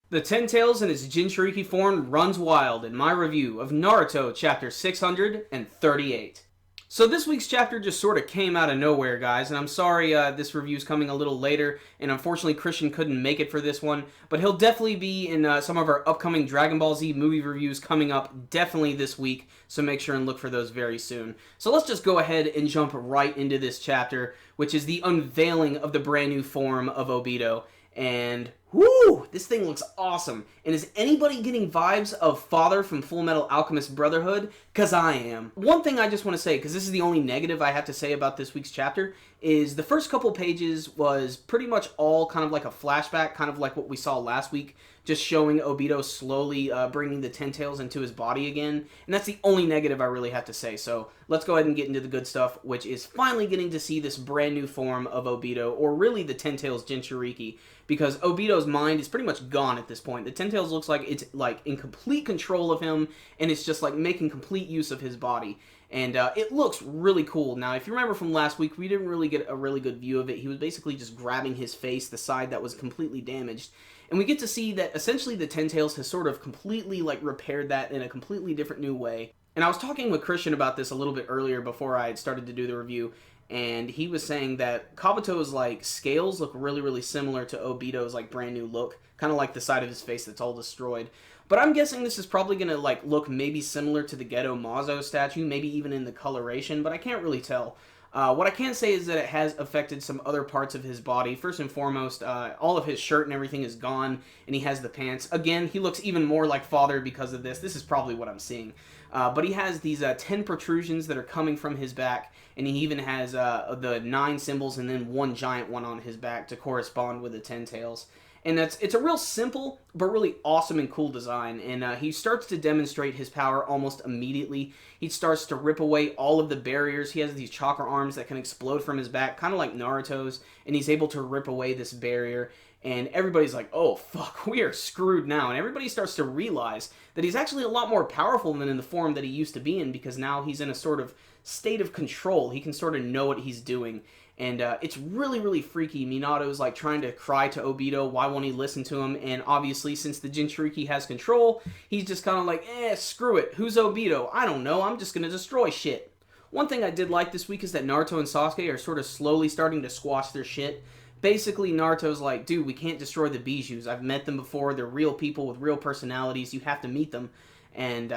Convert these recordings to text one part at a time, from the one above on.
The Ten Tails in its Jinchuriki form runs wild in my review of Naruto chapter 638. So this week's chapter just sort of came out of nowhere, guys, and I'm sorry this review's coming a little later, and unfortunately Christian couldn't make it for this one, but he'll definitely be in some of our upcoming Dragon Ball Z movie reviews coming up definitely this week, so make sure and look for those very soon. So let's just go ahead and jump right into this chapter, which is the unveiling of the brand new form of Obito. And whoo, this thing looks awesome. And is anybody getting vibes of Father from Full Metal Alchemist Brotherhood? Because I am. One thing I just want to say, because this is the only negative I have to say about this week's chapter, is the first couple pages was pretty much all kind of like a flashback, kind of like what we saw last week, just showing Obito slowly bringing the Ten Tails into his body again. And that's the only negative I really have to say. So let's go ahead and get into the good stuff, which is finally getting to see this brand new form of Obito, or really the Ten Tails Jinchuriki, because Obito's mind is pretty much gone at this point. The Ten Tails looks like it's like in complete control of him, and it's just like making complete use of his body. And it looks really cool. Now, if you remember from last week, we didn't really get a really good view of it. He was basically just grabbing his face, the side that was completely damaged. And we get to see that essentially the Ten Tails has sort of completely like repaired that in a completely different new way. And I was talking with Christian about this a little bit earlier before I had started to do the review, and he was saying that Kabuto's like scales look really, really similar to Obito's like brand new look, kind of like the side of his face that's all destroyed. But I'm guessing this is probably going to like look maybe similar to the Geto Mazo statue, maybe even in the coloration, but I can't really tell. What I can say is that it has affected some other parts of his body. First and foremost, all of his shirt and everything is gone, and he has the pants. Again, he looks even more like Father because of this. This is probably what I'm seeing. But he has these 10 protrusions that are coming from his back, and he even has the 9 symbols and then one giant one on his back to correspond with the 10 tails. And it's a real simple, but really awesome and cool design. And he starts to demonstrate his power almost immediately. He starts to rip away all of the barriers. He has these chakra arms that can explode from his back, kind of like Naruto's. And he's able to rip away this barrier. And everybody's like, oh, fuck, we are screwed now. And everybody starts to realize that he's actually a lot more powerful than in the form that he used to be in, because now he's in a sort of state of control. He can sort of know what he's doing. And it's really, really freaky. Minato's like trying to cry to Obito, why won't he listen to him? And obviously, since the Jinchuriki has control, he's just kind of like, screw it. Who's Obito? I don't know. I'm just going to destroy shit. One thing I did like this week is that Naruto and Sasuke are sort of slowly starting to squash their shit. Basically, Naruto's like, dude, we can't destroy the Bijous. I've met them before. They're real people with real personalities. You have to meet them. And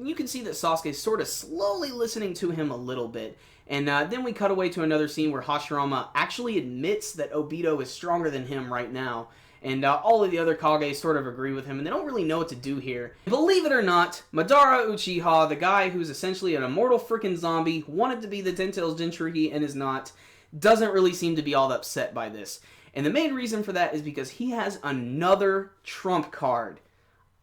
you can see that Sasuke's sort of slowly listening to him a little bit. And then we cut away to another scene where Hashirama actually admits that Obito is stronger than him right now. And all of the other Kage sort of agree with him, and they don't really know what to do here. Believe it or not, Madara Uchiha, the guy who's essentially an immortal freaking zombie, wanted to be the Ten Tails Jinchuriki and is not, doesn't really seem to be all upset by this. And the main reason for that is because he has another trump card.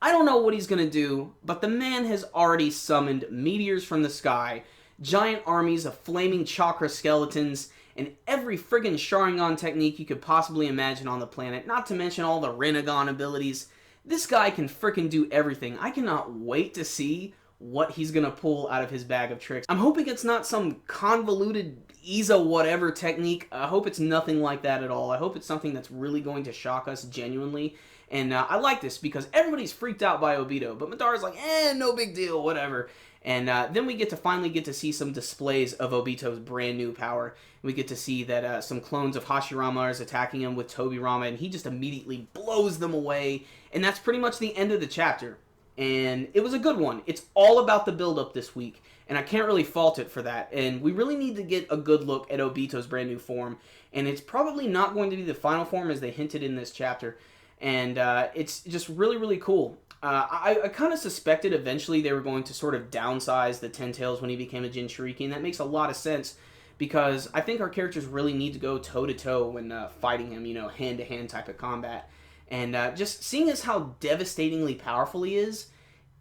I don't know what he's going to do, but the man has already summoned meteors from the sky, giant armies of flaming chakra skeletons, and every friggin' Sharingan technique you could possibly imagine on the planet, not to mention all the Rinnegan abilities. This guy can frickin' do everything. I cannot wait to see what he's gonna pull out of his bag of tricks. I'm hoping it's not some convoluted Iza whatever technique. I hope it's nothing like that at all. I hope it's something that's really going to shock us genuinely. And I like this because everybody's freaked out by Obito, but Madara's like, no big deal, whatever. And then we finally get to see some displays of Obito's brand new power. We get to see that some clones of Hashirama is attacking him with Tobirama, and he just immediately blows them away. And that's pretty much the end of the chapter. And it was a good one. It's all about the build-up this week, and I can't really fault it for that. And we really need to get a good look at Obito's brand new form. And it's probably not going to be the final form as they hinted in this chapter. And it's just really, really cool. I kind of suspected eventually they were going to sort of downsize the Ten Tails when he became a Jinchuriki, and that makes a lot of sense because I think our characters really need to go toe-to-toe when fighting him, hand-to-hand type of combat. And just seeing as how devastatingly powerful he is,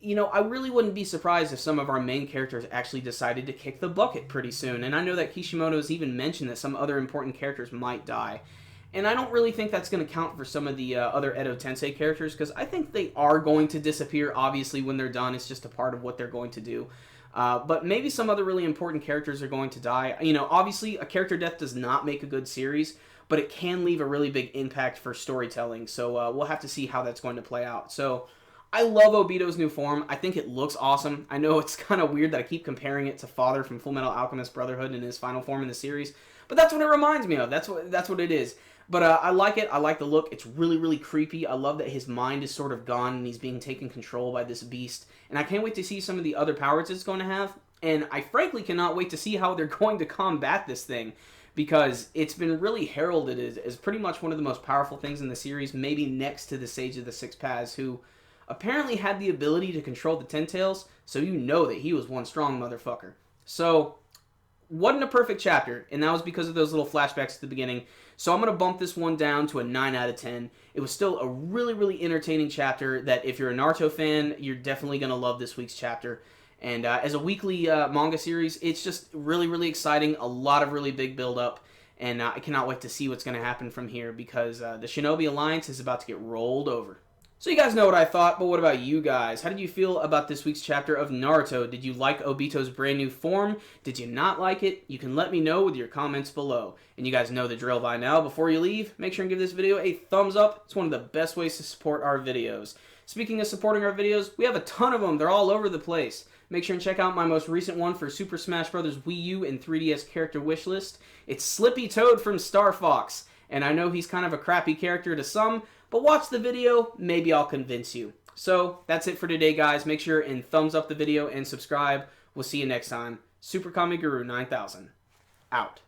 I really wouldn't be surprised if some of our main characters actually decided to kick the bucket pretty soon. And I know that Kishimoto's even mentioned that some other important characters might die. And I don't really think that's going to count for some of the other Edo Tensei characters, because I think they are going to disappear, obviously, when they're done. It's just a part of what they're going to do. But maybe some other really important characters are going to die. Obviously, a character death does not make a good series, but it can leave a really big impact for storytelling. So we'll have to see how that's going to play out. So I love Obito's new form. I think it looks awesome. I know it's kind of weird that I keep comparing it to Father from Fullmetal Alchemist Brotherhood in his final form in the series, but that's what it reminds me of. That's what it is. But I like it. I like the look. It's really, really creepy. I love that his mind is sort of gone and he's being taken control by this beast. And I can't wait to see some of the other powers it's going to have. And I frankly cannot wait to see how they're going to combat this thing, because it's been really heralded as pretty much one of the most powerful things in the series, maybe next to the Sage of the Six Paths, who apparently had the ability to control the Ten Tails, so you know that he was one strong motherfucker. So wasn't a perfect chapter, and that was because of those little flashbacks at the beginning. So I'm going to bump this one down to a 9 out of 10. It was still a really, really entertaining chapter that if you're a Naruto fan, you're definitely going to love this week's chapter. And as a weekly manga series, it's just really, really exciting. A lot of really big build-up, and I cannot wait to see what's going to happen from here, because the Shinobi Alliance is about to get rolled over. So you guys know what I thought, but what about you guys? How did you feel about this week's chapter of Naruto? Did you like Obito's brand new form? Did you not like it? You can let me know with your comments below. And you guys know the drill by now. Before you leave, make sure and give this video a thumbs up. It's one of the best ways to support our videos. Speaking of supporting our videos, we have a ton of them. They're all over the place. Make sure and check out my most recent one for Super Smash Bros. Wii U and 3DS character wishlist. It's Slippy Toad from Star Fox. And I know he's kind of a crappy character to some, but watch the video, maybe I'll convince you. So that's it for today, guys. Make sure and thumbs up the video and subscribe. We'll see you next time. Super Kami Guru 9000 out.